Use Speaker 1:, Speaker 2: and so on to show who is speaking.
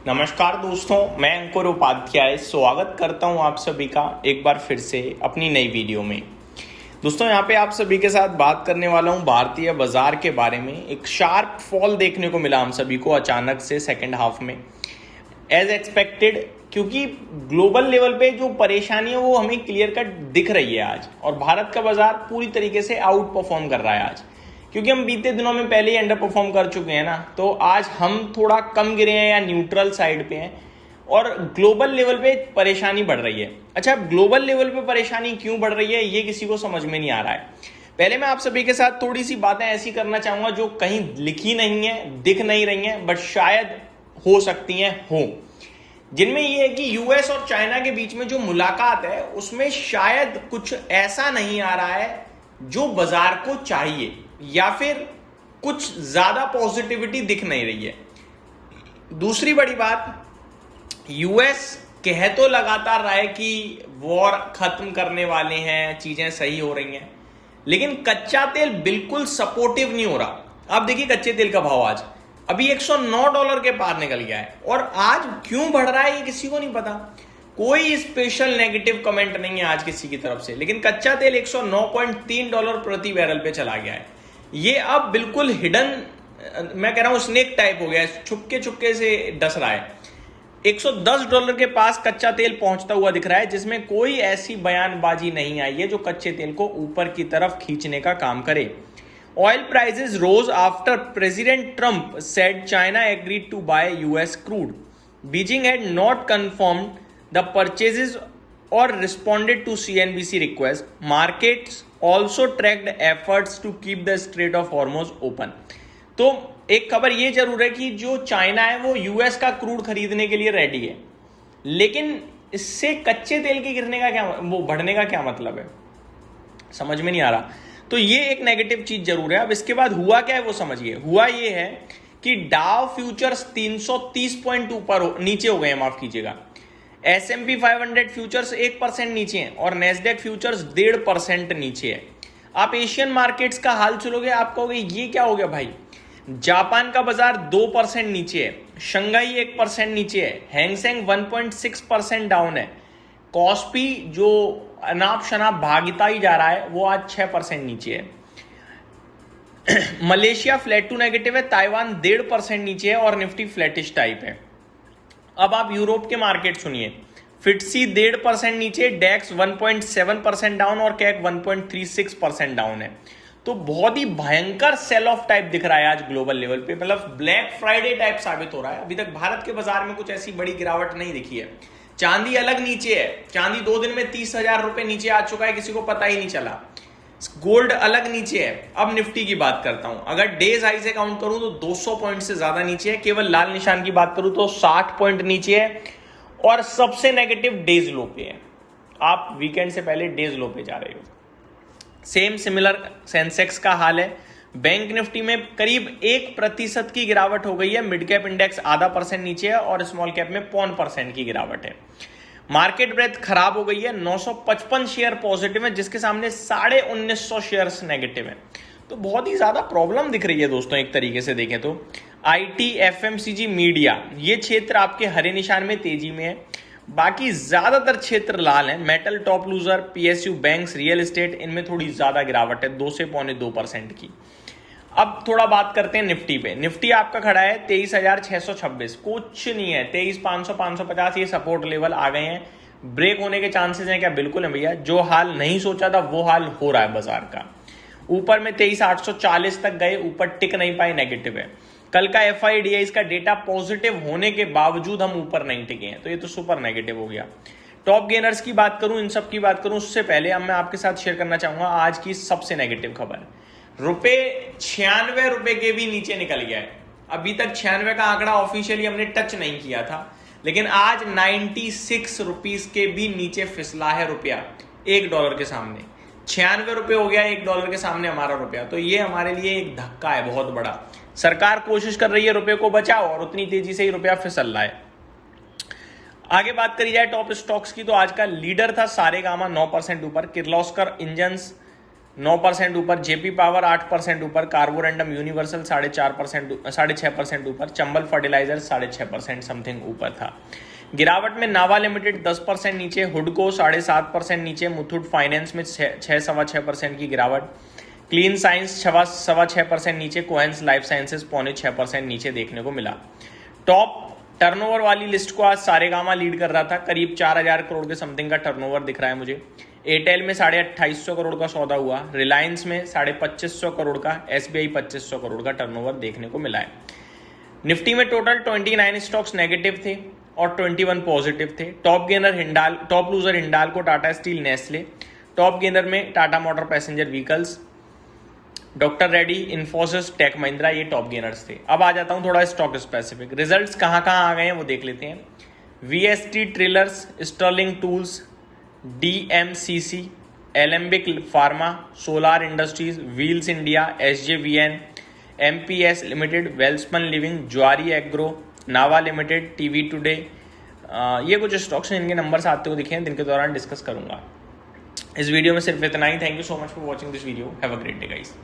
Speaker 1: नमस्कार दोस्तों, मैं अंकुर उपाध्याय स्वागत करता हूं आप सभी का एक बार फिर से अपनी नई वीडियो में। दोस्तों यहां पे आप सभी के साथ बात करने वाला हूं भारतीय बाजार के बारे में। एक शार्प फॉल देखने को मिला हम सभी को अचानक से सेकंड हाफ में एज एक्सपेक्टेड, क्योंकि ग्लोबल लेवल पे जो परेशानी है वो हमें क्लियर कट दिख रही है आज, और भारत का बाजार पूरी तरीके से आउट परफॉर्म कर रहा है आज, क्योंकि हम बीते दिनों में पहले ही अंडर परफॉर्म कर चुके हैं ना। तो आज हम थोड़ा कम गिरे हैं या न्यूट्रल साइड पे हैं, और ग्लोबल लेवल पे परेशानी बढ़ रही है। अच्छा, ग्लोबल लेवल पे परेशानी क्यों बढ़ रही है ये किसी को समझ में नहीं आ रहा है। पहले मैं आप सभी के साथ थोड़ी सी बातें ऐसी करना चाहूंगा जो कहीं लिखी नहीं है, दिख नहीं रही हैं, बट शायद हो सकती हैं हो, जिनमें यह है कि यूएस और चाइना के बीच में जो मुलाकात है उसमें शायद कुछ ऐसा नहीं आ रहा है जो बाजार को चाहिए, या फिर कुछ ज्यादा पॉजिटिविटी दिख नहीं रही है। दूसरी बड़ी बात, यूएस कह तो लगातार रहा है कि वॉर खत्म करने वाले हैं, चीजें सही हो रही हैं, लेकिन कच्चा तेल बिल्कुल सपोर्टिव नहीं हो रहा। आप देखिए कच्चे तेल का भाव आज अभी $109 के पार निकल गया है, और आज क्यों बढ़ रहा है ये किसी को नहीं पता। कोई स्पेशल नेगेटिव कमेंट नहीं है आज किसी की तरफ से, लेकिन कच्चा तेल $109.3 प्रति बैरल पे चला गया है। ये अब बिल्कुल हिडन, मैं कह रहा हूं स्नेक टाइप हो गया है, छुपके छुपके से डस रहा है। $110 के पास कच्चा तेल पहुंचता हुआ दिख रहा है, जिसमें कोई ऐसी बयानबाजी नहीं आई है जो कच्चे तेल को ऊपर की तरफ खींचने का काम करे। Oil prices rose after President Trump said China agreed to buy US crude. Beijing had not confirmed the purchases or responded to CNBC request. Markets also tracked efforts to keep the Strait of Hormuz open. तो एक खबर ये जरूर है कि जो China है वो यूएस का क्रूड खरीदने के लिए रेडी है, लेकिन इससे कच्चे तेल के गिरने का क्या, वो बढ़ने का क्या मतलब है, समझ में नहीं आ रहा। तो ये एक नेगेटिव चीज जरूर है। अब इसके बाद हुआ क्या है वो समझिए। हुआ ये है कि डाउ फ्यूचर्स 330 पॉइंट नीचे हो गए हैं, माफ कीजिएगा। S&P 500 फ्यूचर्स 1% नीचे हैं, और नेस्डेक फ्यूचर्स 1.5% नीचे है। आप एशियन मार्केट्स का हाल चलोगे, आप कहोगे ये क्या हो गया भाई। जापान का बाजार 2% नीचे है, शंघाई 1% नीचे है, हैंगसेंग 1.6% डाउन है, कॉस्पी जो अनाप शनाप भागता ही जा रहा है वो आज 6% नीचे है। मलेशिया फ्लैट टू नेगेटिव है, ताइवान 1.5% नीचे है, और निफ्टी फ्लैटिश टाइप है। अब आप यूरोप के मार्केट सुनिए। फिटसी 1.5% नीचे, डेक्स 1.7% डाउन, और कैक 1.36% डाउन है। तो बहुत ही भयंकर सेल ऑफ टाइप दिख रहा है आज ग्लोबल लेवल पे, मतलब ब्लैक फ्राइडे टाइप साबित हो रहा है। अभी तक भारत के बाजार में कुछ ऐसी बड़ी गिरावट नहीं दिखी है। चांदी अलग नीचे है, चांदी 2 दिन में 30,000 रुपए नीचे आ चुका है, किसी को पता ही नहीं चला। गोल्ड अलग नीचे है। अब निफ्टी की बात करता हूं, अगर डेज हाई से काउंट करूं तो 200 पॉइंट से ज्यादा नीचे है। केवल लाल निशान की बात करूं तो 60 पॉइंट नीचे है, और सबसे नेगेटिव डेज लो पे है। आप वीकेंड से पहले डेज लो पे जा रहे हो। सेम सिमिलर सेंसेक्स का हाल है। बैंक निफ्टी में करीब 1% की गिरावट हो गई है। मिड कैप इंडेक्स 0.5% नीचे है, और स्मॉल कैप में 0.5% की गिरावट है। मार्केट ब्रेथ खराब हो गई है। 955 शेयर पॉजिटिव है, जिसके सामने 1950 शेयर्स नेगेटिव है। तो बहुत ही ज्यादा प्रॉब्लम दिख रही है दोस्तों। एक तरीके से देखें तो आईटी, एफएमसीजी, मीडिया, ये क्षेत्र आपके हरे निशान में तेजी में है। बाकी ज्यादातर क्षेत्र लाल हैं। Metal top loser, PSU, banks, real estate, इनमें थोड़ी ज्यादा गिरावट है, 2 से 2.25% की। अब थोड़ा बात करते हैं निफ्टी पे। निफ्टी आपका खड़ा है 23,626, कुछ नहीं है। 23,500, 550 ये सपोर्ट लेवल आ गए हैं। ब्रेक होने के चांसेस हैं क्या? बिल्कुल है भैया। जो हाल नहीं सोचा था वो हाल हो रहा है बाजार का। ऊपर में 23,840 तक गए, ऊपर टिक नहीं पाए, नेगेटिव है। कल का FIDIs का डेटा पॉजिटिव होने के बावजूद हम ऊपर नहीं टिके हैं, तो ये तो सुपर नेगेटिव हो गया। टॉप गेनर्स की बात करूं, इन सब की बात करूं, उससे पहले अब मैं आपके साथ शेयर करना चाहूंगा आज की सबसे नेगेटिव खबर। ₹96 के भी नीचे निकल गया है। अभी तक 96 का आंकड़ा ऑफिशियली हमने टच नहीं किया था, लेकिन आज 96 रुपीस के भी नीचे फिसला है रुपया $1 के सामने। 96 रुपए हो गया $1 के सामने हमारा रुपया। तो ये हमारे लिए एक धक्का है बहुत बड़ा। सरकार कोशिश कर रही है रुपये को बचाओ, और उतनी तेजी से ही रुपया फिसल रहा है। आगे बात करी जाए टॉप स्टॉक्स की, तो आज का लीडर था सारेगामा 9% ऊपर। किर्लोस्कर इंजन्स 9% ऊपर, जेपी पावर 8% ऊपर, कार्बोरेंडम यूनिवर्सल 6.5% ऊपर, चंबल फर्टिलाइजर 6.5% समथिंग ऊपर था। गिरावट में नावा लिमिटेड 10% नीचे, हुडको 7.5% नीचे, मुथूट फाइनेंस में 6.25% की गिरावट, क्लीन साइंस 6.25% नीचे, कोहेंस लाइफ साइंसेज 6.25% नीचे देखने को मिला। टॉप टर्नओवर वाली लिस्ट को आज सारेगामा लीड कर रहा था, करीब 4,000 करोड़ के समथिंग का टर्नओवर दिख रहा है मुझे। एयरटेल में 2,2800 करोड़ का सौदा हुआ, रिलायंस में 2,2500 करोड़ का, एसबीआई 2500 करोड़ का टर्नओवर देखने को मिला है। निफ्टी में टोटल 29 स्टॉक्स नेगेटिव थे और 21 पॉजिटिव थे। Top loser Hindalco, Tata Steel, Nestle. Top gainer में Tata Motor Passenger Vehicles, Doctor Reddy, Infosys, Tech Mahindra, ये टॉप गेनर्स थे। अब आ जाता हूं थोड़ा स्टॉक स्पेसिफिक। रिजल्ट्स कहां कहां आ गए हैं वो देख लेते हैं। VST Trailers, Sterling Tools, DMCC, Alembic Pharma, Solar Industries, Wheels India, SJVN, MPS Limited, Welspun Living, Zuari Agro, Nava Limited, TV Today, ये कुछ स्टॉक्स हैं, इनके नंबर्स आते हुए दिखे हैं, दिन के दौरान डिस्कस करूंगा। इस वीडियो में सिर्फ इतना ही। Thank you so much for watching this video. Have a great day guys.